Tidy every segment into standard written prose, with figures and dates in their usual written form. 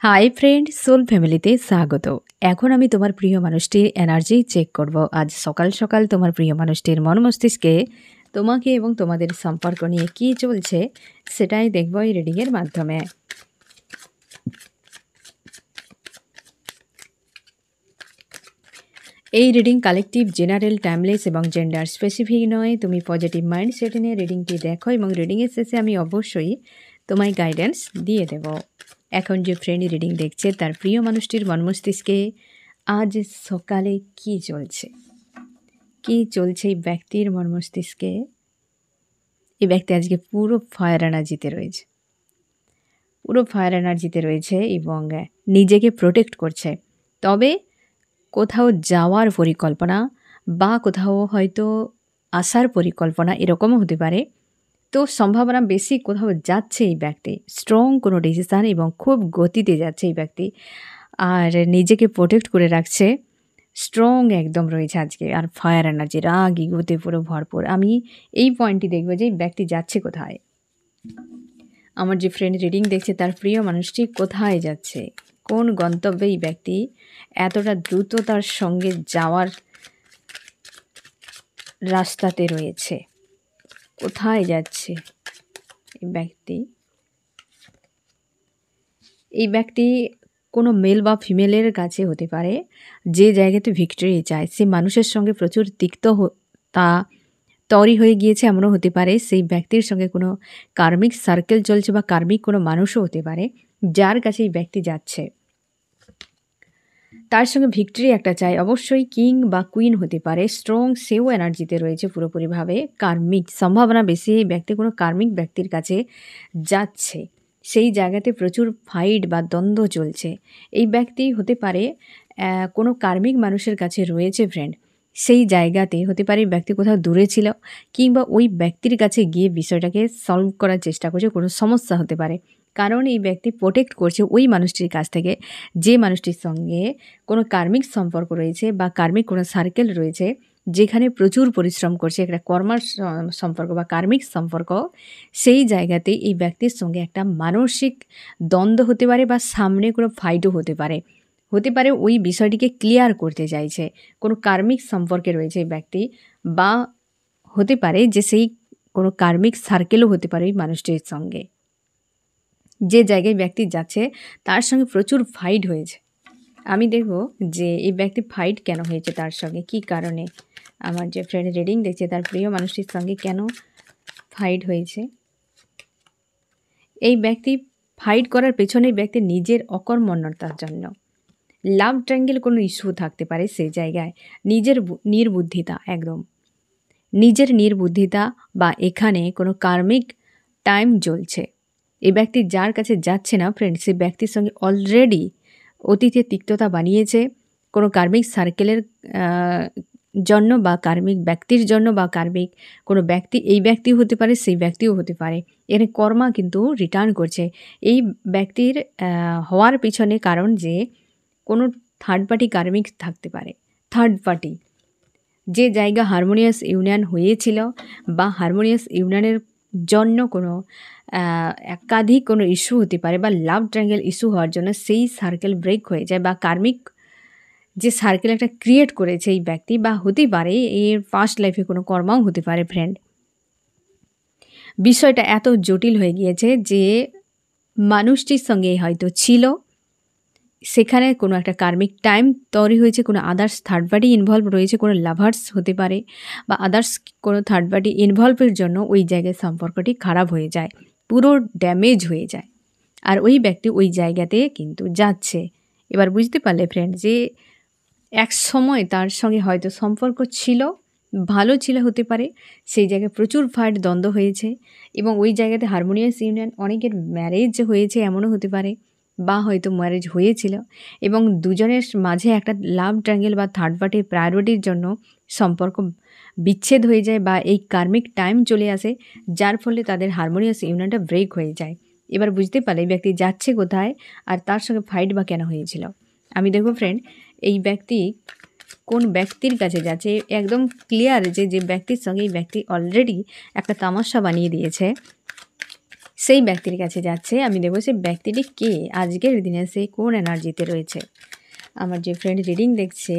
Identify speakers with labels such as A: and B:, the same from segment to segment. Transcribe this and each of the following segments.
A: Hi friend, soul ফ্যামিলিতে স্বাগত। এখন আমি তোমার প্রিয় মানুষটির এনার্জি চেক করব। আজ সকাল সকাল তোমার প্রিয় মানুষটির মন মস্তিষ্কে তোমাকে এবং তোমাদের সম্পর্ক নিয়ে কী চলছে সেটাই দেখব এই রিডিংয়ের মাধ্যমে। এই রিডিং কালেকটিভ, জেনারেল, টাইমলেস এবং জেন্ডার স্পেসিফিক নয়। তুমি পজিটিভ মাইন্ডসেট নিয়ে রিডিংটি দেখো এবং রিডিংয়ের শেষে আমি অবশ্যই তোমায় গাইডেন্স দিয়ে দেব। এখন যে ফ্রেন্ড রিডিং দেখছে তার প্রিয় মানুষটির মন মস্তিষ্কে আজ সকালে কি চলছে এই ব্যক্তির মন মস্তিষ্কে। এই ব্যক্তি আজকে পুরো ফায়ার এনার্জিতে রয়েছে এবং নিজেকে প্রোটেক্ট করছে। তবে কোথাও যাওয়ার পরিকল্পনা বা কোথাও হয়তো আসার পরিকল্পনা এরকমও হতে পারে। তো সম্ভাবনা বেশি কোথাও যাচ্ছে এই ব্যক্তি, স্ট্রং কোনো ডিসিশান এবং খুব গতিতে যাচ্ছে এই ব্যক্তি, আর নিজেকে প্রোটেক্ট করে রাখছে। স্ট্রং একদম রয়েছে আজকে, আর ফায়ার এনার্জি, রাগ ইগোতে পুরো ভরপুর। আমি এই পয়েন্টটি দেখব যে এই ব্যক্তি যাচ্ছে কোথায়। আমার যে ফ্রেন্ড রিডিং দেখছে তার প্রিয় মানুষটি কোথায় যাচ্ছে, কোন গন্তব্যে এই ব্যক্তি এতটা দ্রুততার সঙ্গে যাওয়ার রাস্তাতে রয়েছে, কোথায় যাচ্ছে এই ব্যক্তি কোনো মেল বা ফিমেলের কাছে হতে পারে। যে জায়গাতে ভিক্টরি চায় সে মানুষের সঙ্গে প্রচুর তিক্ততা তৈরি হয়ে গিয়েছে, এমনও হতে পারে সেই ব্যক্তির সঙ্গে কোনো কার্মিক সার্কেল চলছে বা কার্মিক কোনো মানুষও হতে পারে যার কাছে এই ব্যক্তি যাচ্ছে। তার সঙ্গে ভিক্টরি একটা চাই, অবশ্যই কিং বা কুইন হতে পারে। স্ট্রং সেও এনার্জিতে রয়েছে পুরোপুরিভাবে। কার্মিক সম্ভাবনা বেশি, এই ব্যক্তি কোনো কার্মিক ব্যক্তির কাছে যাচ্ছে, সেই জায়গাতে প্রচুর ফাইট বা দ্বন্দ্ব চলছে। এই ব্যক্তি হতে পারে কোনো কার্মিক মানুষের কাছে রয়েছে ফ্রেন্ড, সেই জায়গাতে হতে পারে ব্যক্তি কোথাও দূরে ছিল কিংবা ওই ব্যক্তির কাছে গিয়ে বিষয়টাকে সলভ করার চেষ্টা করছে, কোনো সমস্যা হতে পারে। কারণ এই ব্যক্তি প্রোটেক্ট করছে ওই মানুষটির কাছ থেকে যে মানুষটির সঙ্গে কোনো কার্মিক সম্পর্ক রয়েছে বা কার্মিক কোনো সার্কেল রয়েছে, যেখানে প্রচুর পরিশ্রম করছে, একটা কর্মার সম্পর্ক বা কার্মিক সম্পর্ক। সেই জায়গাতে এই ব্যক্তির সঙ্গে একটা মানসিক দ্বন্দ্ব হতে পারে বা সামনে কোনো ফাইটও হতে পারে ওই বিষয়টিকে ক্লিয়ার করতে চাইছে। কোনো কার্মিক সম্পর্কে রয়েছে এই ব্যক্তি, বা হতে পারে যে সেই কোনো কার্মিক সার্কেলও হতে পারে ওই মানুষটির সঙ্গে। যে জায়গায় ব্যক্তি যাচ্ছে তার সঙ্গে প্রচুর ফাইট হয়েছে। আমি দেখব যে এই ব্যক্তি ফাইট কেন হয়েছে, তার সঙ্গে কী কারণে। আমার যে ফ্রেন্ড রিডিং দেখছে তার প্রিয় মানুষটির সঙ্গে কেন ফাইট হয়েছে। এই ব্যক্তি ফাইট করার পেছনে ব্যক্তি নিজের অকর্মণ্যতার জন্য, লাভ ট্রায়াঙ্গেল কোনো ইস্যু থাকতে পারে সেই জায়গায়, নিজের নির্বুদ্ধিতা বা এখানে কোনো কার্মিক টাইম জ্বলছে। এই ব্যক্তি যার কাছে যাচ্ছে না ফ্রেন্ড, সেই ব্যক্তির সঙ্গে অলরেডি অতীতে তিক্ততা বানিয়েছে কোনো কার্মিক সার্কেলের জন্য বা কার্মিক ব্যক্তির জন্য, বা কার্মিক কোনো ব্যক্তি, এই ব্যক্তিও হতে পারে সেই ব্যক্তিও হতে পারে। এখানে কর্মা কিন্তু রিটার্ন করছে এই ব্যক্তির হওয়ার পিছনে কারণ যে কোনো থার্ড পার্টি কার্মিক থাকতে পারে। থার্ড পার্টি যে জায়গা হারমোনিয়াস ইউনিয়ন হয়েছিল বা হারমোনিয়াস ইউনিয়নের জন্য কোনো একাধিক কোনো ইস্যু হতে পারে বা লাভ ট্রায়াঙ্গেল ইস্যু হওয়ার জন্য সেই সার্কেল ব্রেক হয়ে যায়, বা কার্মিক যে সার্কেল একটা ক্রিয়েট করেছে এই ব্যক্তি, বা হতে পারে এর পাস্ট লাইফে কোনো কর্মাও হতে পারে ফ্রেন্ড। বিষয়টা এত জটিল হয়ে গিয়েছে যে মানুষটির সঙ্গে হয়তো ছিল, সেখানে কোনো একটা কার্মিক টাইম তৈরি হয়েছে, কোনো আদার্স থার্ড পার্টি ইনভলভ রয়েছে, কোনো লাভার্স হতে পারে বা আদার্স কোনো থার্ড পার্টি ইনভলভের জন্য ওই জায়গায় সম্পর্কটি খারাপ হয়ে যায়, পুরো ড্যামেজ হয়ে যায়, আর ওই ব্যক্তি ওই জায়গাতে কিন্তু যাচ্ছে। এবার বুঝতে পারলে ফ্রেন্ড যে এক সময় তার সঙ্গে হয়তো সম্পর্ক ছিল, ভালো ছিল হতে পারে, সেই জায়গায় প্রচুর ফাইট দ্বন্দ্ব হয়েছে এবং ওই জায়গাতে হারমোনিয়াস ইউনিয়ন, অনেকের ম্যারেজ হয়েছে এমনও হতে পারে, বা হয়তো ম্যারেজ হয়েছিল এবং দুজনের মাঝে একটা লাভ ট্রায়াঙ্গেল বা থার্ড পার্টির প্রায়োরিটির জন্য সম্পর্ক বিচ্ছেদ হয়ে যায় বা এই কার্মিক টাইম চলে আসে, যার ফলে তাদের হারমোনিয়াস ইউনিয়নটা ব্রেক হয়ে যায়। এবার বুঝতে পারলে এই ব্যক্তি যাচ্ছে কোথায় আর তার সঙ্গে ফাইট বা কেন হয়েছিল। আমি দেখব ফ্রেন্ড এই ব্যক্তি কোন ব্যক্তির কাছে যাচ্ছে, একদম ক্লিয়ার যে ব্যক্তির সঙ্গে এই ব্যক্তি অলরেডি একটা তামাশা বানিয়ে দিয়েছে। সেই ব্যক্তির কাছে যাচ্ছে। আমি দেখব সেই ব্যক্তিটি কে, আজকের দিনে সে কোন এনার্জিতে রয়েছে। আমার যে ফ্রেন্ড রিডিং দেখছে,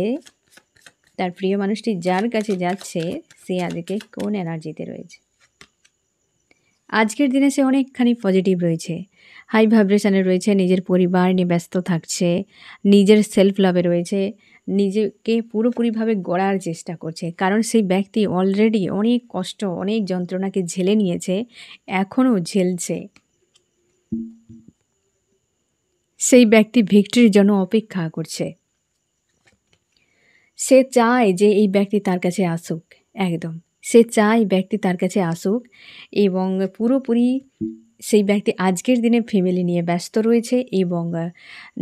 A: তার প্রিয় মানুষটি যার কাছে যাচ্ছে সে আজকে কোন এনার্জিতে রয়েছে। আজকের দিনে সে অনেকখানি পজিটিভ রয়েছে, হাই ভাইব্রেশনে রয়েছে, নিজের পরিবার নিয়ে ব্যস্ত থাকছে, নিজের সেলফ লাভে রয়েছে, নিজেকে পুরোপুরিভাবে গড়ার চেষ্টা করছে। কারণ সেই ব্যক্তি অলরেডি অনেক কষ্ট, অনেক যন্ত্রণাকে ঝেলে নিয়েছে, এখনও ঝেলছে। সেই ব্যক্তি ভিক্টরির জন্য অপেক্ষা করছে। সে চায় যে এই ব্যক্তি তার কাছে আসুক, একদম সে চায় ব্যক্তি তার কাছে আসুক, এবং পুরোপুরি সেই ব্যক্তি আজকের দিনে ফ্যামিলি নিয়ে ব্যস্ত রয়েছে এবং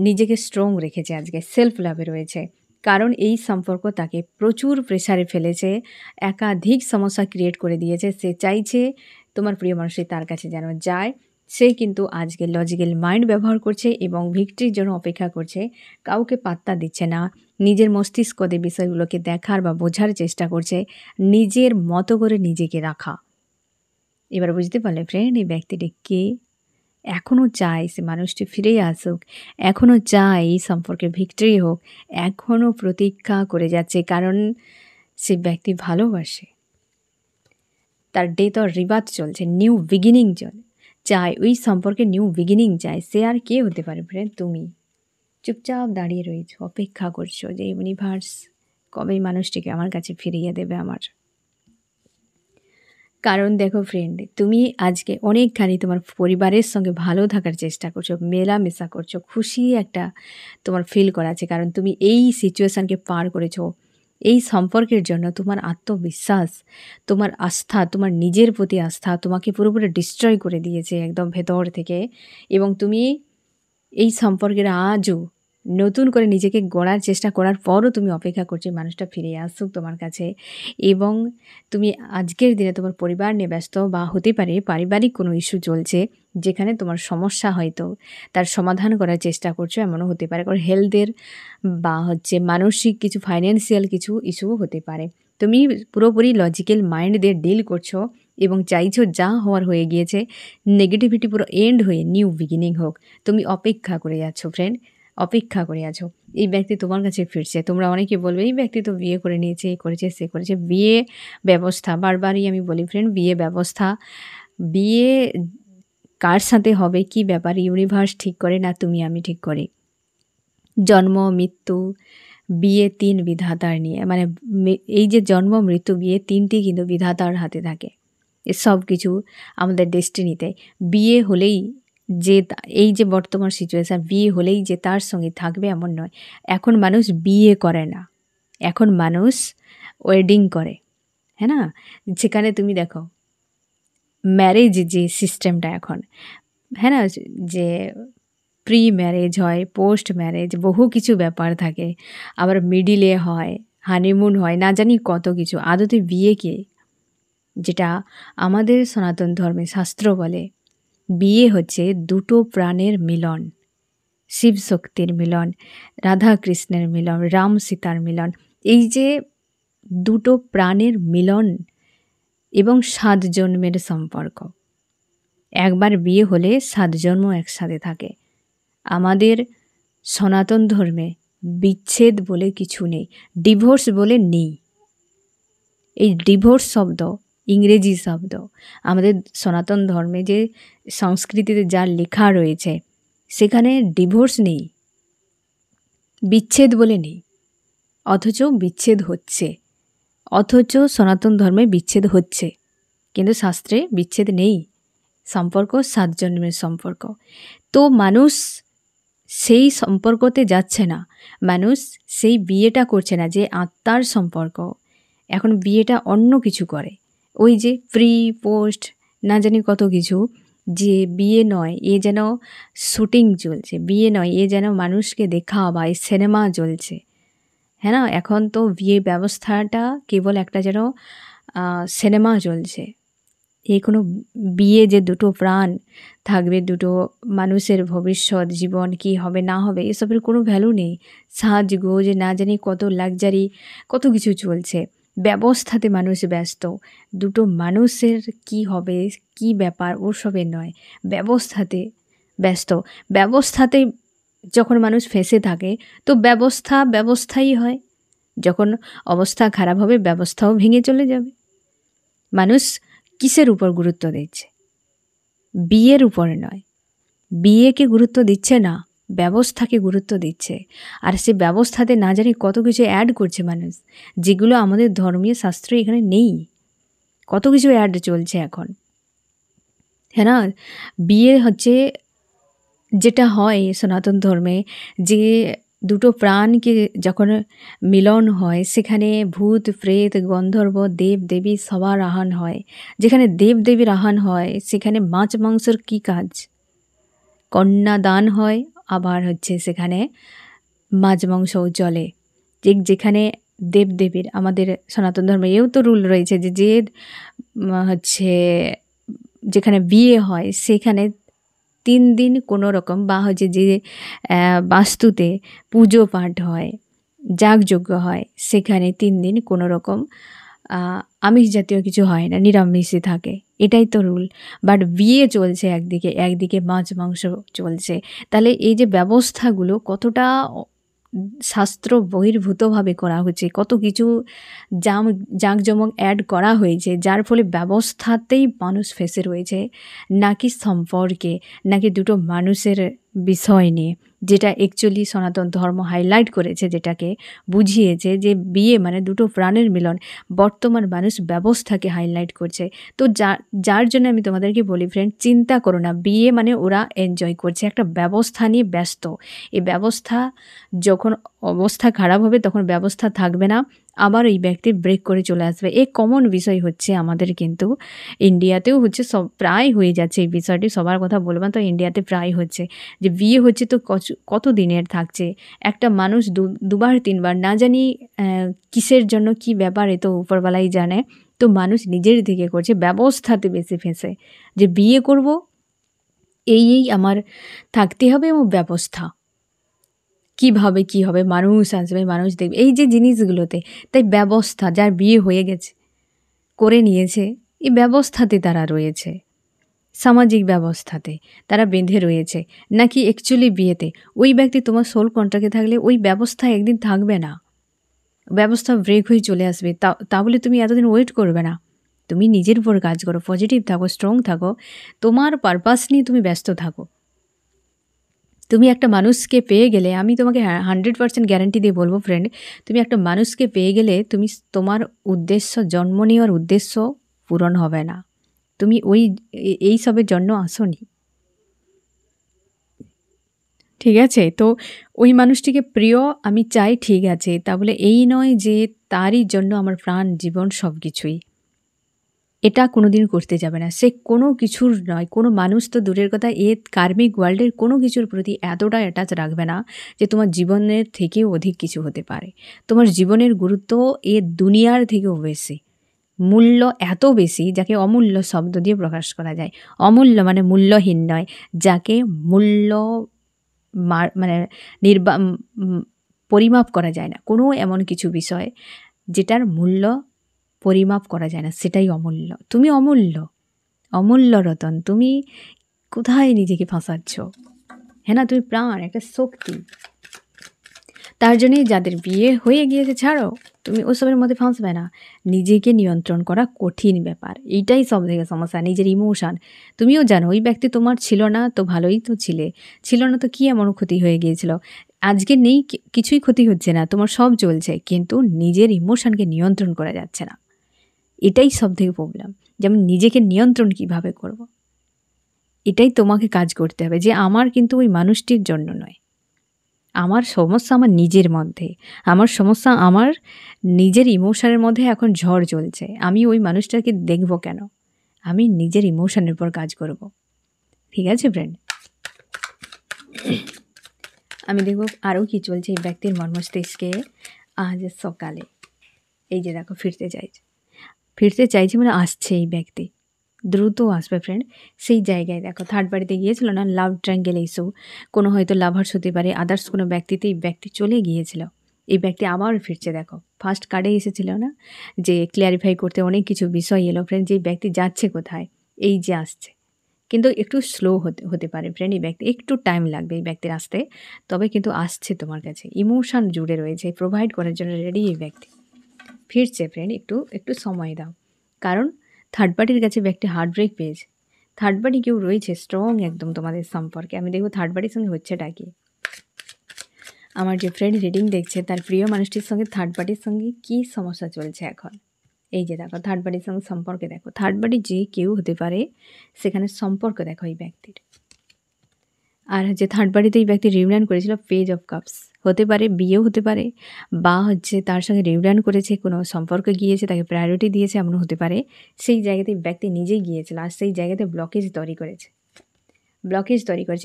A: নিজেকে স্ট্রং রেখেছে, আজকে সেলফ লাভে রয়েছে। কারণ এই সম্পর্ক তাকে প্রচুর প্রেসারে ফেলেছে, একাধিক সমস্যা ক্রিয়েট করে দিয়েছে। সে চাইছে তোমার প্রিয় মানুষটি তার কাছে যেন যায়। সে কিন্তু আজকে লজিক্যাল মাইন্ড ব্যবহার করছে এবং ভিক্টরির জন্য অপেক্ষা করছে, কাউকে পাত্তা দিচ্ছে না, নিজের মস্তিষ্ক দিয়ে বিষয়গুলোকে দেখার বা বোঝার চেষ্টা করছে, নিজের মতো করে নিজেকে রাখা। এবার বুঝতে পারলে ফ্রেন্ড, এই ব্যক্তিটি কে? এখনও চায় সে মানুষটি ফিরে আসুক, এখনও চায় এই সম্পর্কে ভিক্টরি হোক, এখনও প্রতীক্ষা করে যাচ্ছে। কারণ সে ব্যক্তি ভালোবাসে, তার ডেথ অর রিবার্থ চলছে, নিউ বিগিনিং চায়, ওই সম্পর্কে নিউ বিগিনিং চায়। সে আর কে হতে পারে ফ্রেন্ড? তুমি চুপচাপ দাঁড়িয়ে রয়েছো, অপেক্ষা করছো যে ইউনিভার্স কবে মানুষটিকে আমার কাছে ফিরিয়ে দেবে আমার। কারণ দেখো ফ্রেন্ড, তুমি আজকে অনেকখানি তোমার পরিবারের সঙ্গে ভালো থাকার চেষ্টা করছো, মেলামেশা করছো, খুশি একটা তোমার ফিল করা আছে। কারণ তুমি এই সিচুয়েশানকে পার করেছো। এই সম্পর্কের জন্য তোমার আত্মবিশ্বাস, তোমার আস্থা, তোমার নিজের প্রতি আস্থা তোমাকে পুরোপুরি ডিস্ট্রয় করে দিয়েছে একদম ভেতর থেকে। এবং তুমি এই সম্পর্কের আজও নতুন করে নিজেকে গড়ার চেষ্টা করার পরও তুমি অপেক্ষা করছো মানুষটা ফিরে আসুক তোমার কাছে। এবং তুমি আজকের দিনে তোমার পরিবার নিয়ে ব্যস্ত, বা হতে পারে পারিবারিক কোনো ইস্যু চলছে যেখানে তোমার সমস্যা, হয়তো তার সমাধান করার চেষ্টা করছো, এমনও হতে পারে। কারণ হেলথের বা মানসিক কিছু ফাইন্যান্সিয়াল কিছু ইস্যুও হতে পারে। তুমি পুরোপুরি লজিক্যাল মাইন্ড দিয়ে ডিল করছো এবং চাইছো যা হওয়ার হয়ে গিয়েছে, নেগেটিভিটি পুরো এন্ড হয়ে নিউ বিগিনিং হোক। তুমি অপেক্ষা করে যাচ্ছো ফ্রেন্ড, অপেক্ষা করে আছো এই ব্যক্তি তোমার কাছে ফিরছে। তোমরা অনেকে বলবে এই ব্যক্তি তো বিয়ে করে নিয়েছে, এ করেছে, সে করেছে। বিয়ে ব্যবস্থা, বারবারই আমি বলি ফ্রেন্ড, বিয়ে ব্যবস্থা, বিয়ে কার সাথে হবে, কি ব্যাপার, ইউনিভার্স ঠিক করে না তুমি আমি ঠিক করি। জন্ম মৃত্যু বিয়ে 3 বিধাতার নিয়ে, মানে এই যে জন্ম মৃত্যু বিয়ে 3টি কিন্তু বিধাতার হাতে থাকে। সব কিছু আমাদের ডেস্টিনিতে। বিয়ে হলেই যে এই যে বর্তমান সিচুয়েশান, বিয়ে হলেই যে তার সঙ্গে থাকবে এমন নয়। এখন মানুষ বিয়ে করে না, এখন মানুষ ওয়েডিং করে, হ্যাঁ না? যেখানে তুমি দেখো ম্যারেজ যে সিস্টেমটা এখন, হ্যাঁ না, যে প্রি ম্যারেজ হয়, পোস্ট ম্যারেজ, বহু কিছু ব্যাপার থাকে। আবার মিডিলে হয়, হানিমুন হয়, না জানি কত কিছু। আদতে বিয়ে কি? যেটা আমাদের সনাতন ধর্মে শাস্ত্র বলে, বিয়ে হচ্ছে দুটো প্রাণের মিলন, শিব শক্তির মিলন, রাধা কৃষ্ণের মিলন, রাম সীতার মিলন। এই যে দুটো প্রাণের মিলন এবং 7 জন্মের সম্পর্ক। একবার বিয়ে হলে 7 জন্ম একসাথে থাকে। আমাদের সনাতন ধর্মে বিচ্ছেদ বলে কিছু নেই, ডিভোর্স বলে নেই। এই ডিভোর্স শব্দ ইংরেজি শব্দ। আমাদের সনাতন ধর্মে যে সংস্কৃতিতে যা লেখা রয়েছে সেখানে ডিভোর্স নেই, বিচ্ছেদ বলে নেই। অথচ বিচ্ছেদ হচ্ছে, অথচ সনাতন ধর্মে বিচ্ছেদ হচ্ছে, কিন্তু শাস্ত্রে বিচ্ছেদ নেই। সম্পর্ক 7 জন্মের সম্পর্ক। তো মানুষ সেই সম্পর্কতে যাচ্ছে না, মানুষ সেই বিয়েটা করছে না যে আত্মার সম্পর্ক। এখন বিয়েটা অন্য কিছু করে, ওই যে প্রি পোস্ট না জানি কত কিছু। যে বিয়ে নয়, এ যেন শুটিং চলছে, বিয়ে নয় এ যেন মানুষকে দেখা বা সিনেমা চলছে, হ্যাঁ না? এখন তো বিয়ে ব্যবস্থাটা কেবল একটা যেন সিনেমা চলছে। এই কোনো বিয়ে যে দুটো প্রাণ থাকবে, দুটো মানুষের ভবিষ্যৎ জীবন কি হবে না হবে এসবের কোনো ভ্যালু নেই। সাজগোজ না জানি কত লাক্সারি কত কিছু চলছে। ব্যবস্থাতে মানুষ ব্যস্ত। দুটো মানুষের কি হবে, কি ব্যাপার ওসবে নয়, ব্যবস্থাতে ব্যস্ত। ব্যবস্থাতে যখন মানুষ ফেঁসে থাকে তো ব্যবস্থাই হয়। যখন অবস্থা খারাপ হবে ব্যবস্থাও ভেঙে চলে যাবে। মানুষ কিসের উপর গুরুত্ব দিচ্ছে? বিয়ের উপরে নয়, বিয়েকে গুরুত্ব দিচ্ছে না, ব্যবস্থাকে গুরুত্ব দিচ্ছে। আর সে ব্যবস্থাতে না জানি কত কিছু অ্যাড করছে মানুষ, যেগুলো আমাদের ধর্মীয় শাস্ত্রে এখানে নেই। কত কিছু অ্যাড চলছে এখন, হ্যাঁ না? বিয়ে হচ্ছে যেটা হয় সনাতন ধর্মে, যে দুটো প্রাণকে যখন মিলন হয় সেখানে ভূত প্রেত গন্ধর্ব দেব দেবী সবার আহান হয়। যেখানে দেব দেবীর আহান হয় সেখানে মাছ মাংসের কী কাজ? কন্যাদান হয়, আবার হচ্ছে সেখানে মাছ মাংসও চলে। ঠিক যেখানে দেবদেবীর, আমাদের সনাতন ধর্মে এও তো রুল রয়েছে যে যে হচ্ছে যেখানে বিয়ে হয় সেখানে 3 দিন কোনো রকম, বা হচ্ছে যে বাস্তুতে পুজো পাঠ হয়, যাগযজ্ঞ হয়, সেখানে 3 দিন কোনো রকম আমিষ জাতীয় কিছু হয় না, নিরামিষই থাকে। এটাই তো রুল। বাট বিয়ে চলছে একদিকে, একদিকে মাছ মাংস চলছে। তাহলে এই যে ব্যবস্থাগুলো কতটা শাস্ত্র বহির্ভূতভাবে করা হচ্ছে, কত কিছু জাঁকজমক অ্যাড করা হয়েছে, যার ফলে ব্যবস্থাতেই মানুষ ফেঁসে রয়েছে, নাকি সম্পর্কে, নাকি দুটো মানুষের বিষয় নিয়ে, যেটা অ্যাকচুয়ালি সনাতন ধর্ম হাইলাইট করেছে, যেটাকে বুঝিয়েছে যে বিয়ে মানে দুটো প্রাণের মিলন। বর্তমান মানুষ ব্যবস্থাকে হাইলাইট করছে। তো যার জন্য আমি তোমাদেরকে বলি ফ্রেন্ড, চিন্তা করো না, বিয়ে মানে ওরা এনজয় করছে, একটা ব্যবস্থা নিয়ে ব্যস্ত। এই ব্যবস্থা যখন অবস্থা খারাপ হবে তখন ব্যবস্থা থাকবে না, আবার এই ব্যক্তি ব্রেক করে চলে আসবে। এই কমন বিষয় হচ্ছে আমাদের, কিন্তু ইন্ডিয়াতেও হচ্ছে, সব প্রায় হয়ে যাচ্ছে এই বিষয়টি। সবার কথা বলবেন তো ইন্ডিয়াতে প্রায় হচ্ছে যে বিয়ে হচ্ছে তো কত দিনের থাকছে, একটা মানুষ দুবার তিনবার, না জানি কিসের জন্য, কি ব্যাপার, এ তো উপরওয়ালাই জানে। তো মানুষ নিজের দিকে করছে, ব্যবস্থাতে বেশি ফেঁসে, যে বিয়ে করব এই আমার থাকতে হবে, এবং ব্যবস্থা কিভাবে কি হবে, মানুষ আসবে, মানুষ দেখবে, এই যে জিনিসগুলোতে। তাই ব্যবস্থা, যার বিয়ে হয়ে গেছে, করে নিয়েছে, এই ব্যবস্থাতে তারা রয়েছে, সামাজিক ব্যবস্থাতে তারা বেঁধে রয়েছে। নাকি অ্যাকচুয়ালি বিয়েতে ওই ব্যক্তি তোমার সোল কন্ট্রাক্টে থাকলে ওই ব্যবস্থা একদিন থাকবে না, ব্যবস্থা ব্রেক হয়ে চলে আসবে। তাহলে তুমি এতদিন ওয়েট করবে না, তুমি নিজের উপর কাজ করো, পজিটিভ থাকো, স্ট্রং থাকো, তোমার পারপাস নিয়ে তুমি ব্যস্ত থাকো। তুমি একটা মানুষকে পেয়ে গেলে, আমি তোমাকে 100% গ্যারান্টি দিয়ে বলবো ফ্রেন্ড, তুমি একটা মানুষকে পেয়ে গেলে তুমি তোমার উদ্দেশ্য, জন্ম নেওয়ার উদ্দেশ্য পূরণ হবে না। তুমি এই সবের জন্য আসোনি, ঠিক আছে? তো ওই মানুষটিকে প্রিয় আমি চাই, ঠিক আছে, তা বলে এই নয় যে তারই জন্য আমার প্রাণ জীবন সব কিছুই, এটা কোনো দিন করতে যাবে না। সে কোনো কিছুর নয়, কোনো মানুষ তো দূরের কথা, এ কার্মিক ওয়ার্ল্ডের কোনো কিছুর প্রতি এতটা অ্যাটাচ রাখবে না যে তোমার জীবনের থেকেও অধিক কিছু হতে পারে। তোমার জীবনের গুরুত্ব এ দুনিয়ার থেকেও বেশি, মূল্য এত বেশি, যাকে অমূল্য শব্দ দিয়ে প্রকাশ করা যায়। অমূল্য মানে মূল্যহীন নয়, যাকে মূল্য মানে পরিমাপ করা যায় না। কোনো এমন কিছু বিষয় যেটার মূল্য পরিমাপ করা যায় না, সেটাই অমূল্য। তুমি অমূল্য, অমূল্য রতন। তুমি কোথায় নিজেকে ফাঁসাচ্ছ? হ্যাঁ না, তুমি প্রাণ, একটা শক্তি। তার জন্যই যাদের বিয়ে হয়ে গিয়েছে, ছাড়ো, তুমি ওসবের মধ্যে ফাঁসবে না। নিজেকে নিয়ন্ত্রণ করা কঠিন ব্যাপার, এইটাই সব থেকে সমস্যা, নিজের ইমোশান। তুমিও জানো ওই ব্যক্তি তোমার ছিল না তো ভালোই তো ছিল না তো কী এমন ক্ষতি হয়ে গিয়েছিল? আজকে নেই, কিছুই ক্ষতি হচ্ছে না, তোমার সব চলছে, কিন্তু নিজের ইমোশানকে নিয়ন্ত্রণ করা যাচ্ছে না। এটাই সব থেকে প্রবলেম, যে আমি নিজেকে নিয়ন্ত্রণ কিভাবে করব। এটাই তোমাকে কাজ করতে হবে, যে আমার কিন্তু ওই মানুষটির জন্য নয়, আমার সমস্যা আমার নিজের মধ্যে, আমার সমস্যা আমার নিজের ইমোশনের মধ্যে এখন ঝড় চলছে। আমি ওই মানুষটাকে দেখব কেন? আমি নিজের ইমোশনের উপর কাজ করব। ঠিক আছে ফ্রেন্ড? আমি দেখব আরও কি চলছে এই ব্যক্তির মর্মস্তিষ্কে আজ সকালে। এই যে দেখো, ফিরতে চাইছে মানে আসছে, এই ব্যক্তি দ্রুত আসবে ফ্রেন্ড। সেই জায়গায় দেখো, থার্ড বাড়িতে গিয়েছিল না, লাভ ট্রায়াঙ্গেল ইস্যু, কোনো হয়তো লাভার্স হতে পারে, আদার্স কোনো ব্যক্তিতে এই ব্যক্তি চলে গিয়েছিল, এই ব্যক্তি আবার ফিরছে দেখো। ফার্স্ট কার্ডে এসেছিল না যে ক্লিয়ারিফাই করতে অনেক কিছু বিষয় এলো ফ্রেন্ড, যে ব্যক্তি যাচ্ছে কোথায়, এই যে আসছে। কিন্তু একটু স্লো হতে পারে ফ্রেন্ড, এই ব্যক্তি একটু টাইম লাগবে এই ব্যক্তির আসতে, তবে কিন্তু আসছে তোমার কাছে। ইমোশন জুড়ে রয়েছে, প্রোভাইড করার জন্য রেডি এই ব্যক্তি। ফিরছে ফ্রেন্ড, একটু সময় দাও। কারণ থার্ড পার্টির কাছে ব্যক্তি হার্ট ব্রেক পেয়েছে। থার্ড পার্টি কেউ রয়েছে স্ট্রং একদম তোমাদের সম্পর্কে। আমি দেখবো থার্ড পার্টির সঙ্গে হচ্ছেটা কি। আমার যে ফ্রেন্ড রিডিং দেখছে তার প্রিয় মানুষটির সঙ্গে থার্ড পার্টির সঙ্গে কী সমস্যা চলছে এখন। এই যে দেখো থার্ড পার্টির সঙ্গে সম্পর্কে দেখো, থার্ড পার্টি যে কেউ হতে পারে, সেখানে সম্পর্ক দেখো এই ব্যক্তির। আর হচ্ছে থার্ড পার্টিতে এই ব্যক্তি রিউনিয়ন করেছিল, পেজ অফ কাপস হতে পারে, বিয়েও হতে পারে, বা হচ্ছে তার সঙ্গে রিউনিয়ন করেছে, কোনো সম্পর্কে গিয়েছে, তাকে প্রায়োরিটি দিয়েছে, এমন হতে পারে। সেই জায়গাতে ব্যক্তি নিজেই গিয়েছিল আর সেই জায়গাতে ব্লকেজ তৈরি করেছে।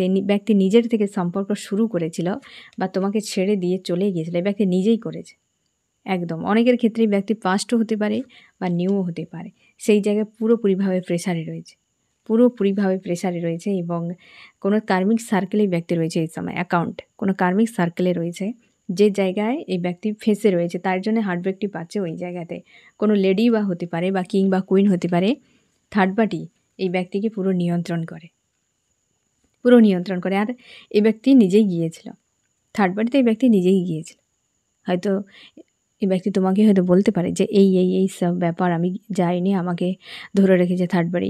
A: এই ব্যক্তি নিজের থেকে সম্পর্ক শুরু করেছিল বা তোমাকে ছেড়ে দিয়ে চলে গিয়েছিল, এই ব্যক্তি নিজেই করেছে একদম। অনেকের ক্ষেত্রে এই ব্যক্তি পাস্টও হতে পারে বা নিউও হতে পারে। সেই জায়গায় পুরোপুরিভাবে প্রেসারে রয়েছে এবং কোনো কার্মিক সার্কেলে ব্যক্তি রয়েছে এই সময়। কোনো কার্মিক সার্কেলে রয়েছে, যে জায়গায় এই ব্যক্তি ফেঁসে রয়েছে, তার জন্য হার্টব্রেকটি পাচ্ছে ওই জায়গাতে। কোনো লেডি বা হতে পারে বা কিং বা কুইন হতে পারে। থার্ড পার্টি এই ব্যক্তিকে পুরো নিয়ন্ত্রণ করে। আর এই ব্যক্তি নিজেই গিয়েছিল, থার্ড পার্টিতে এই ব্যক্তি নিজেই গিয়েছিল। হয়তো এই ব্যক্তি তোমাকে হয়তো বলতে পারে যে এই সব ব্যাপার আমি যাইনি, আমাকে ধরে রেখেছে থার্ড পার্টি।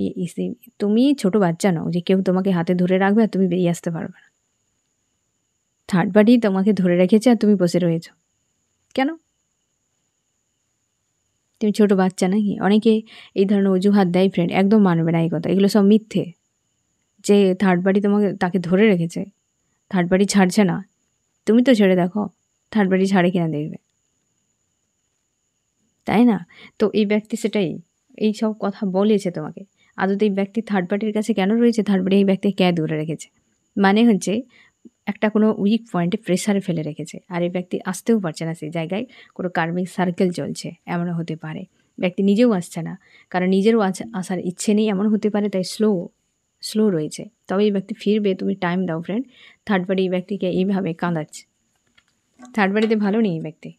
A: তুমি ছোট বাচ্চা নও যে কেউ তোমাকে হাতে ধরে রাখবে আর তুমি বেরিয়ে আসতে পারবে না। থার্ড পার্টি তোমাকে ধরে রেখেছে আর তুমি বসে রয়েছ কেন? তুমি ছোট বাচ্চা নাকি? অনেকে এই ধরনের অজুহাত দেয় ফ্রেন্ড, একদম মানবে না এই কথা, এগুলো সব মিথ্যে। যে থার্ড পার্টি তাকে ধরে রেখেছে, থার্ড পার্টি ছাড়ছে না, তুমি তো ছেড়ে দেখো থার্ড পার্টি ছাড়ে কিনা দেখবে, তাই না? তো এই ব্যক্তি সেটাই এই সব কথা বলেছে তোমাকে। আদতে এই ব্যক্তি থার্ড পার্টির কাছে কেন রয়েছে? থার্ড পার্টি এই ব্যক্তিকে কে দূরে রেখেছে? মানে হচ্ছে একটা কোনো উইক পয়েন্টে প্রেসারে ফেলে রেখেছে আর এই ব্যক্তি আসতেও পারছে না সেই জায়গায়। কোনো কার্মিক সার্কেল চলছে, এমনও হতে পারে। ব্যক্তি নিজেও আসছে না, কারণ নিজেরও আসার ইচ্ছে নেই, এমন হতে পারে। তাই স্লো রয়েছে। তবে এই ব্যক্তি ফিরবে, তুমি টাইম দাও ফ্রেন্ড। থার্ড পার্টি এই ব্যক্তিকে এইভাবে কাঁদাচ্ছে। থার্ড পার্টিতে ভালো নেই এই ব্যক্তি।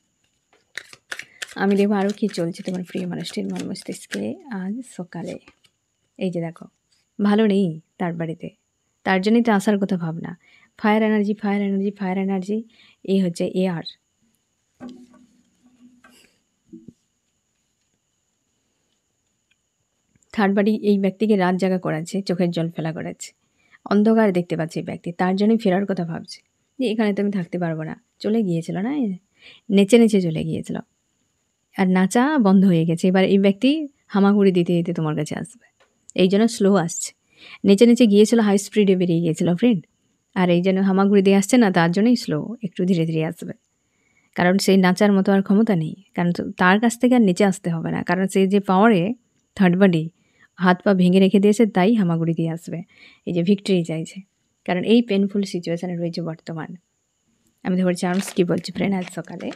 A: আমি দেখবো আরও কী চলছে তোমার প্রিয় মানুষটির মন মস্তিষ্কে আজ সকালে। এই যে দেখো ভালো নেই তার বাড়িতে, তার জন্যই তো আসার কথা ভাবনা। ফায়ার এনার্জি এই হচ্ছে এয়ার। থার্ড পার্টি এই ব্যক্তিকে রাত জাগা করাচ্ছে, চোখের জল ফেলা করাচ্ছে, অন্ধকার দেখতে পাচ্ছে এই ব্যক্তি, তার জন্যই ফেরার কথা ভাবছে যে এখানে তুমি থাকতে পারবো না। চলে গিয়েছিল না, নেচে চলে গিয়েছিল, আর নাচা বন্ধ হয়ে গেছে। এবার এই ব্যক্তি হামাগুড়ি দিতে তোমার কাছে আসবে, এই জন্য স্লো আসছে। নেচে গিয়েছিল, হাই স্পিডে বেরিয়ে গিয়েছিল ফ্রেন্ড, আর এই জন্য হামাগুড়ি দিয়ে আসছে না, তার জন্যই স্লো, একটু ধীরে আসবে। কারণ সেই নাচার মতো আর ক্ষমতা নেই, কারণ তার কাছ থেকে আর নিচে আসতে হবে না, কারণ সে যে পাওয়ারে থার্ড পার্টি হাত পা ভেঙে রেখে দিয়েছে, তাই হামাগুড়ি দিয়ে আসবে। এই যে ভিক্টরি চাইছে, কারণ এই পেনফুল সিচুয়েশানে রয়েছে বর্তমান। আমি ধর চান্স কী বলছি ফ্রেন্ড আজ সকালে।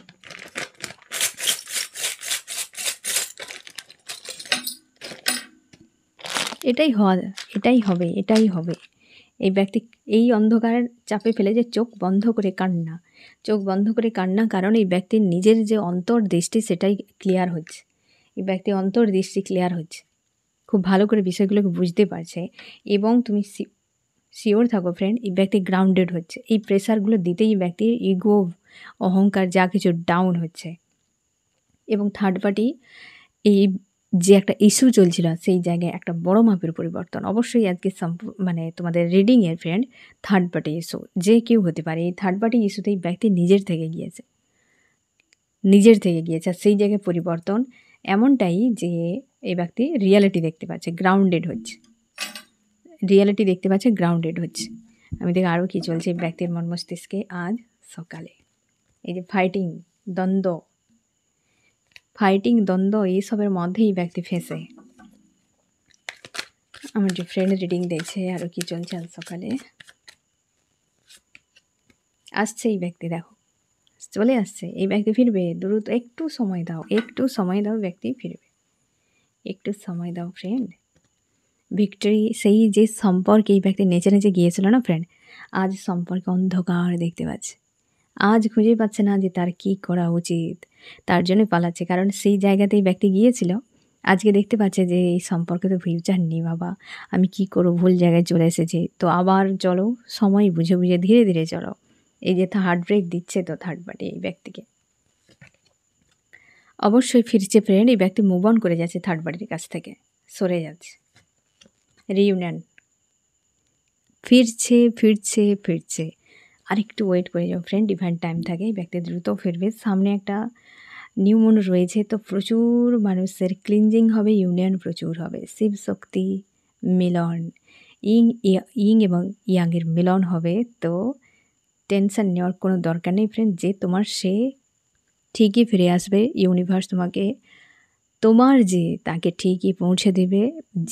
A: এটাই হবে। এই ব্যক্তি এই অন্ধকার চাপে ফেলে যে চোখ বন্ধ করে কান্না, কারণ এই ব্যক্তির নিজের যে অন্তর্দৃষ্টি সেটাই ক্লিয়ার হচ্ছে। এই ব্যক্তি অন্তর্দৃষ্টি ক্লিয়ার হচ্ছে, খুব ভালো করে বিষয়গুলোকে বুঝতে পারছে। এবং তুমি শিওর থাকো ফ্রেন্ড, এই ব্যক্তি গ্রাউন্ডেড হচ্ছে। এই প্রেশারগুলো দিতেই ব্যক্তির ইগো, অহংকার যা কিছু ডাউন হচ্ছে। এবং থার্ড পার্টি এই যে একটা ইস্যু চলছিল, সেই জায়গায় একটা বড় মাপের পরিবর্তন। অবশ্যই আজকে মানে তোমাদের রিডিংয়ের ফ্রেন্ড থার্ড পার্টি ইস্যু যে কেউ হতে পারে। এই থার্ড পার্টি ইস্যুতেই ব্যক্তি নিজের থেকে গিয়েছে, আর সেই জায়গায় পরিবর্তন এমনটাই যে এই ব্যক্তি রিয়ালিটি দেখতে পাচ্ছে, গ্রাউন্ডেড হচ্ছে। আমি দেখি আরও কী চলছে এই ব্যক্তির মন মস্তিষ্কে আজ সকালে। এই যে দ্বন্দ্ব এইসবের মধ্যেই ব্যক্তি ফেঁসে। আমার যে ফ্রেন্ড রিডিং দেখছে আরও কী চলছে আজ সকালে। আসছে এই ব্যক্তি, দেখো চলে আসছে। এই ব্যক্তি ফিরবে দ্রুত, একটু সময় দাও ব্যক্তি ফিরবে, একটু সময় দাও ফ্রেন্ড। ভিক্টরি সেই যে সম্পর্কে এই ব্যক্তি নেচে গিয়েছিল না ফ্রেন্ড, আজ সম্পর্কে অন্ধকার দেখতে পাচ্ছে। আজ খুঁজে পাচ্ছে না যে তার কী করা উচিত। তার জন্য পালাচ্ছে। কারণ সেই জায়গাতেই ব্যক্তি গিয়েছিল। আজকে দেখতে পাচ্ছে যে এই সম্পর্কে তো ফিউচার নেই বাবা। আমি কি করব? ভুল জায়গায় চলে এসেছি। তো আবার চলো, সময় বুঝে, বুঝে ধীরে, ধীরে চলো। এই যে হার্ট ব্রেক দিচ্ছে তো থার্ড পার্টি এই ব্যক্তিকে। অবশ্যই ফিরছে ফ্রেন্ড, এই ব্যক্তি মুভ অন করে যাচ্ছে থার্ড পার্টির কাছ থেকে। সরে যাচ্ছে। রিইউনিয়ন। ফিরছে, ফিরছে, ফিরছে। আরেকটু ওয়েট করে যাও ফ্রেন্ড, ডিভাইন টাইম থাকে। এই ব্যক্তি দ্রুত ফিরবে। সামনে একটা নিউ মুন রয়েছে, তো প্রচুর মানুষের ক্লিনজিং হবে, ইউনিয়ন প্রচুর হবে। শিব শক্তি মিলন, ইং এবং ইয়াংয়ের মিলন হবে। তো টেনশন নেওয়ার কোনো দরকার নেই ফ্রেন্ড, যে তোমার সে ঠিকই ফিরে আসবে। ইউনিভার্স তোমাকে তোমার যে তাকে ঠিকই পৌঁছে দেবে।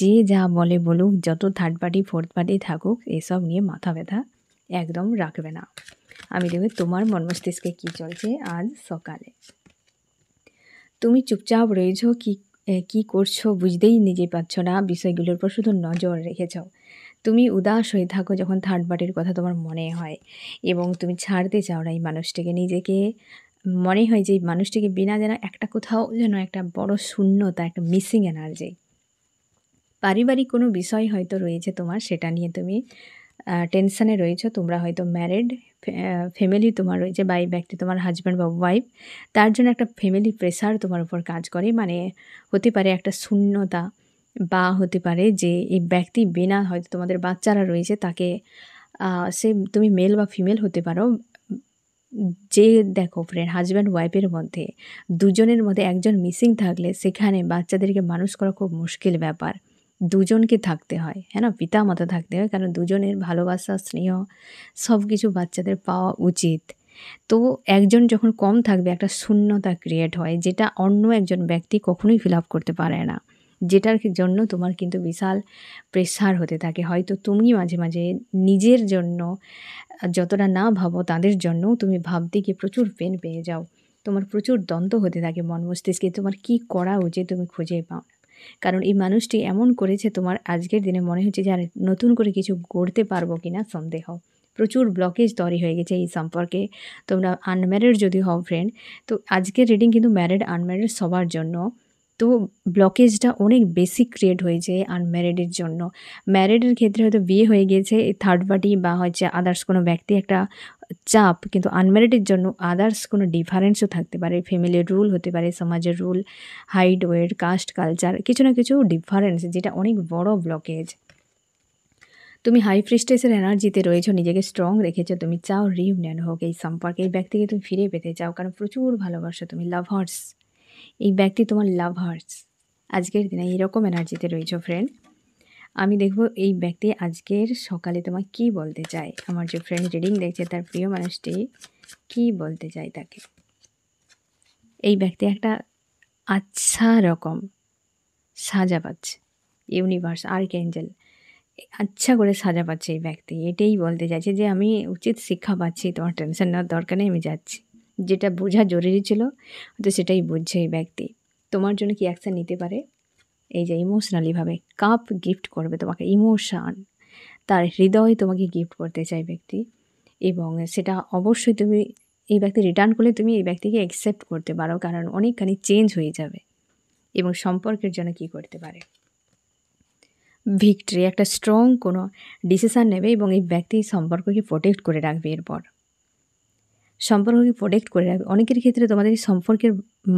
A: যে যা বলে বলুক, যত থার্ড পার্টি ফোর্থ পার্টি থাকুক, এসব নিয়ে মাথা ব্যথা একদম রাখবে না। আমি দেখবে তোমার মন মস্তিষ্কে কী চলছে আজ সকালে। তুমি চুপচাপ রয়েছ, কি করছো বুঝতেই নিজে পারছো না। বিষয়গুলোর উপর শুধু নজর রেখেছ। তুমি উদাস হয়ে থাকো যখন থার্ড পার্টির কথা তোমার মনে হয়, এবং তুমি ছাড়তে চাও না এই মানুষটিকে। নিজেকে মনে হয় যে এই মানুষটিকে বিনা যেন একটা কোথাও যেন একটা বড় শূন্যতা, একটা মিসিং এনার্জি। পারিবারিক কোনো বিষয় হয়তো রয়েছে তোমার, সেটা নিয়ে তুমি টেনশানে রয়েছো। তোমরা হয়তো ম্যারিড, ফ্যামিলি তোমার রয়েছে, বা এই ব্যক্তি তোমার হাজব্যান্ড বা ওয়াইফ। তার জন্য একটা ফ্যামিলি প্রেশার তোমার উপর কাজ করে। মানে হতে পারে একটা শূন্যতা, বা হতে পারে যে এই ব্যক্তি বিনা, হয়তো তোমাদের বাচ্চারা রয়েছে, তাকে সে তুমি মেল বা ফিমেল হতে পারো। যে দেখো ফ্রেন্ড, হাজব্যান্ড ওয়াইফের মধ্যে দুজনের মধ্যে একজন মিসিং থাকলে সেখানে বাচ্চাদেরকে মানুষ করা খুব মুশকিল ব্যাপার। দুজনকে থাকতে হয়, হ্যাঁ না, পিতা মাতা থাকতে হয়, কারণ দুজনের ভালোবাসা, স্নেহ সব কিছু বাচ্চাদের পাওয়া উচিত। তো একজন যখন কম থাকবে, একটা শূন্যতা ক্রিয়েট হয়, যেটা অন্য একজন ব্যক্তি কখনোই ফিল আপ করতে পারে না। যেটার জন্য তোমার কিন্তু বিশাল প্রেশার হতে থাকে। হয়তো তুমি মাঝে মাঝে নিজের জন্য যতটা না ভাবো, তাদের জন্যও তুমি ভাবতে গিয়ে প্রচুর পেন পেয়ে যাও। তোমার প্রচুর দ্বন্দ্ব হতে থাকে মন মস্তিষ্কে। তোমার কী করা উচিত তুমি খুঁজে পাও না। কারণ এই মানুষটি এমন করেছে, তোমার আজকের দিনে মনে হচ্ছে যে আর নতুন করে কিছু গড়তে পারবো কি না সন্দেহ। প্রচুর ব্লকেজ তৈরি হয়ে গেছে এই সম্পর্কে। তোমরা আনম্যারিড যদি হও ফ্রেন্ড, তো আজকের রিডিং কিন্তু ম্যারিড আনম্যারিড সবার জন্য। তো ব্লকেজটা অনেক বেশি ক্রিয়েট হয়েছে আনম্যারিডের জন্য। ম্যারিডের ক্ষেত্রে হয়তো বিয়ে হয়ে গিয়েছে, থার্ড পার্টি বা হচ্ছে আদার্স কোনো ব্যক্তি একটা চাপ, কিন্তু আনম্যারিডের জন্য আদার্স কোনো ডিফারেন্সও থাকতে পারে। ফ্যামিলির রুল হতে পারে, সমাজের rule, height, weight, caste, culture, কিছু না কিছু ডিফারেন্স, যেটা অনেক বড় ব্লকেজ। তুমি হাই প্রিস্টেসের এনার্জিতে রয়েছো, নিজেকে স্ট্রং রেখেছো। তুমি চাও রিইউনিয়ন হোক এই সম্পর্কে, এই ব্যক্তিকে তুমি ফিরে পেতে চাও, কারণ প্রচুর ভালোবাসো তুমি। লাভার্স, এই ব্যক্তি তোমার লাভার্স। আজকের দিনে এইরকম এনার্জিতে রয়েছো ফ্রেন্ড। আমি দেখব এই ব্যক্তি আজকের সকালে তোমায় কী বলতে চায়। আমার যে ফ্রেন্ড রিডিং দেখছে, তার প্রিয় মানুষটি কী বলতে চায় তাকে। এই ব্যক্তি একটা আচ্ছা রকম সাজা পাচ্ছে। ইউনিভার্স, আর্কএঞ্জেল আচ্ছা করে সাজা পাচ্ছে এই ব্যক্তি। এটাই বলতে চাইছে যে আমি উচিত শিক্ষা পাচ্ছি, তোমার টেনশন নেওয়ার দরকার নেই, আমি যাচ্ছি। যেটা বোঝা জরুরি ছিল হয়তো সেটাই বুঝছে এই ব্যক্তি। তোমার জন্য কি অ্যাকশান নিতে পারে, এই যে ইমোশনালিভাবে কাপ গিফট করবে তোমাকে, ইমোশান, তার হৃদয় তোমাকে গিফট করতে চায় ব্যক্তি। এবং সেটা অবশ্যই তুমি, এই ব্যক্তি রিটার্ন করলে তুমি এই ব্যক্তিকে অ্যাকসেপ্ট করতে পারো, কারণ অনেকখানি চেঞ্জ হয়ে যাবে। এবং সম্পর্কের জন্য কি করতে পারে, ভিক্টরি, একটা স্ট্রং কোনো ডিসিশান নেবে, এবং এই ব্যক্তি সম্পর্ককে প্রোটেক্ট করে রাখবে। এরপর সম্পর্ককে প্রোটেক্ট করে রাখবে। অনেকের ক্ষেত্রে তোমাদের এই সম্পর্কের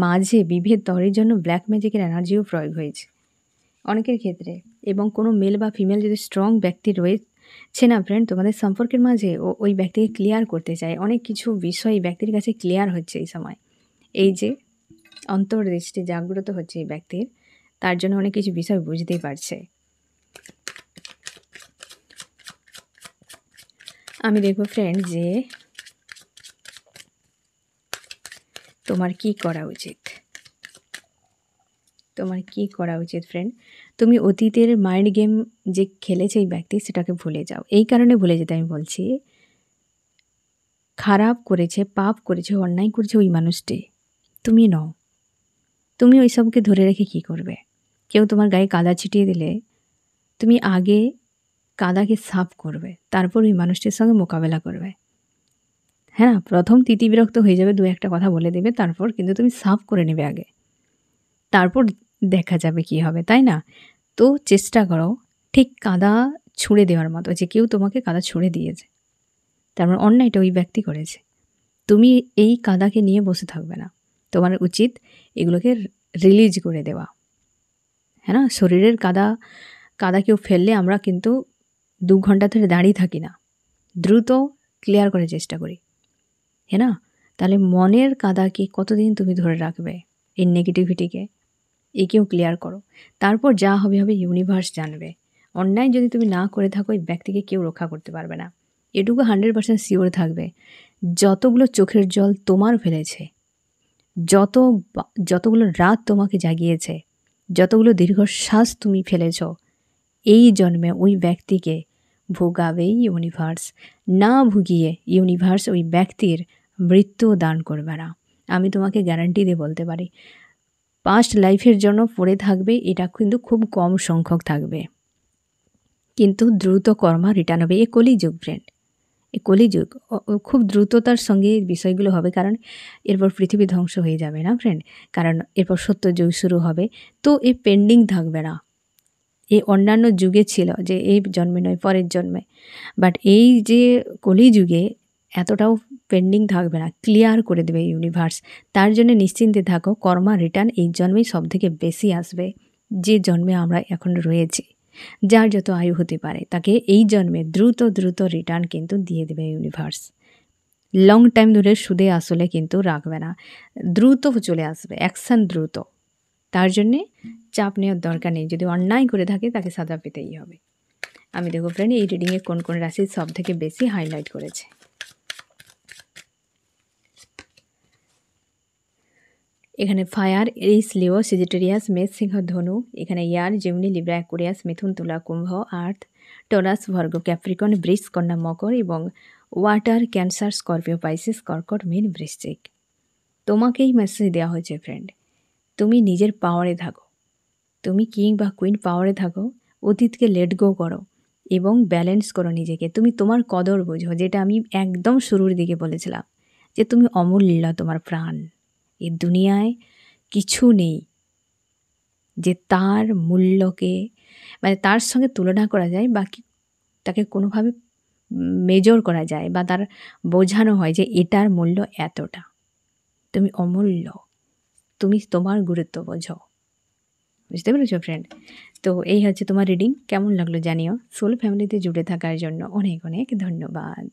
A: মাঝে বিভেদ তৈরির জন্য ব্ল্যাক ম্যাজিকের এনার্জিও প্রয়োগ হয়েছে অনেকের ক্ষেত্রে। এবং কোনো মেল বা ফিমেল যদি স্ট্রং ব্যক্তি রয়েছে না ফ্রেন্ড তোমাদের সম্পর্কের মাঝে, ওই ব্যক্তিকে ক্লিয়ার করতে চায়। অনেক কিছু বিষয় এই ব্যক্তির কাছে ক্লিয়ার হচ্ছে এই সময়। এই যে অন্তর্দৃষ্টি জাগ্রত হচ্ছে এই ব্যক্তির, তার জন্য অনেক কিছু বিষয় বুঝতেই পারছে। আমি দেখব ফ্রেন্ড যে তোমার কি করা উচিত। তোমার কি করা উচিত ফ্রেন্ড, তুমি অতীতের মাইন্ড গেম যে খেলেছে এই ব্যক্তি, সেটাকে ভুলে যাও। এই কারণে ভুলে যেতে আমি বলছি, খারাপ করেছে, পাপ করেছে, অন্যায় করেছে ওই মানুষটি, তুমি নও। তুমি ওই সবকে ধরে রেখে কি করবে। কেউ তোমার গায়ে কাদা ছিটিয়ে দিলে তুমি আগে কাদাকে সাফ করবে, তারপর ওই মানুষটির সঙ্গে মোকাবেলা করবে। হ্যাঁ না? ১ম তিতিবিরক্ত হয়ে যাবে, ২-১ টা কথা বলে দেবে, তারপর কিন্তু তুমি সাফ করে নেবে আগে। তারপর দেখা যাবে কি হবে, তাই না? তো চেষ্টা করো ঠিক কাদা ছুঁড়ে দেওয়ার মতো, যে কেউ তোমাকে কাদা ছুঁড়ে দিয়েছে। তার মানে অন্যায়টা ওই ব্যক্তি করেছে। তুমি এই কাদাকে নিয়ে বসে থাকবে না। তোমার উচিত এগুলোকে রিলিজ করে দেওয়া। হ্যাঁ না? শরীরের কাদা কেউ ফেললে আমরা কিন্তু ২ ঘন্টা ধরে দাঁড়িয়ে থাকি না। দ্রুত ক্লিয়ার করার চেষ্টা করি। হ্যাঁ না? তাহলে মনের কাদাকে কতদিন তুমি ধরে রাখবে? এই নেগেটিভিটিকে? একেও ক্লিয়ার করো। তারপর যা হবে, হবে, ইউনিভার্স জানবে। অন্যায় যদি তুমি না করে থাকো, ওই ব্যক্তিকে কেউ রক্ষা করতে পারবে না। এটুকু 100% সিওর থাকবে। যতগুলো চোখের জল তোমার ফেলেছে, যতগুলো রাত তোমাকে জাগিয়েছে, যতগুলো দীর্ঘশ্বাস তুমি ফেলেছ, এই জন্মে ওই ব্যক্তিকে ভোগাবেই ইউনিভার্স। না ভুগিয়ে ইউনিভার্স ওই ব্যক্তির মৃত্যুও দান করবে না। আমি তোমাকে গ্যারান্টি দিয়ে বলতে পারি। পাস্ট লাইফের জন্য পড়ে থাকবে, এটা কিন্তু খুব কম সংখ্যক থাকবে। কিন্তু দ্রুত কর্মা রিটার্ন হবে। এ কলিযুগ ফ্রেন্ড, এ কলিযুগ। খুব দ্রুততার সঙ্গে বিষয়গুলো হবে, কারণ এরপর পৃথিবী ধ্বংস হয়ে যাবে না ফ্রেন্ড? কারণ এরপর সত্যযুগ শুরু হবে। তো এ পেন্ডিং থাকবে না। এই অন্যান্য যুগে ছিল যে এই জন্মে নয়, পরের জন্মে। বাট এই যে কলিযুগে এতটাও পেন্ডিং থাকবে না, ক্লিয়ার করে দেবে ইউনিভার্স। তার জন্য নিশ্চিন্তে থাকো, কর্মা রিটার্ন এই জন্মেই সবথেকে বেশি আসবে। যে জন্মে আমরা এখন রয়েছি, যার যত আয়ু হতে পারে, তাকে এই জন্মে দ্রুত দ্রুত রিটার্ন কিন্তু দিয়ে দেবে ইউনিভার্স। লং টাইম ধরে সুদে আসলে কিন্তু রাখবে না, দ্রুত চলে আসবে, অ্যাকশান দ্রুত। তার জন্যে চাপ নেওয়ার দরকার নেই। যদি অন্যায় করে থাকে, তাকে সাজা পেতেই হবে। আমি দেখো ফ্রেন্ড, এই রিডিংয়ে কোন কোন রাশি সব থেকে বেশি হাইলাইট করেছে। এখানে ফায়ার, এরিস, লিও, সেজিটেরিয়াস, মেষ, সিংহ, ধনু। এখানে ইয়ার, জেমিনি, লিব্রা, অ্যাকুরিয়াস, মিথুন, তুলা, কুম্ভ, আর্থ, টরাস, ভার্গ, ক্যাপ্রিকন, বৃষ, কন্যা, মকর এবং ওয়াটার, ক্যান্সার, স্করপিও, পাইসিস, কর্কট, মীন, বৃশ্চিক। তোমাকেই মেসেজ দেওয়া হয়েছে ফ্রেন্ড, তুমি নিজের পাওয়ারে থাকো। তুমি কিং বা কুইন পাওয়ারে থাকো। অতীতকে লেট গো করো এবং ব্যালেন্স করো নিজেকে। তুমি তোমার কদর বোঝো, যেটা আমি একদম শুরুর দিকে বলেছিলাম, যে তুমি অমূল্য, তোমার প্রাণ। এই দুনিয়ায় কিছু নেই যে তার মূল্যকে, মানে তার সঙ্গে তুলনা করা যায়, বা তাকে কোনোভাবে মেজর করা যায়, বা তার বোঝানো হয় যে এটার মূল্য এতটা। তুমি অমূল্য, তুমি তোমার গুরুত্ব বোঝো। বুঝতে পেরেছো ফ্রেন্ড? তো এই হচ্ছে তোমার রিডিং। কেমন লাগলো জানিও। সোল ফ্যামিলিতে জুড়ে থাকার জন্য অনেক অনেক ধন্যবাদ।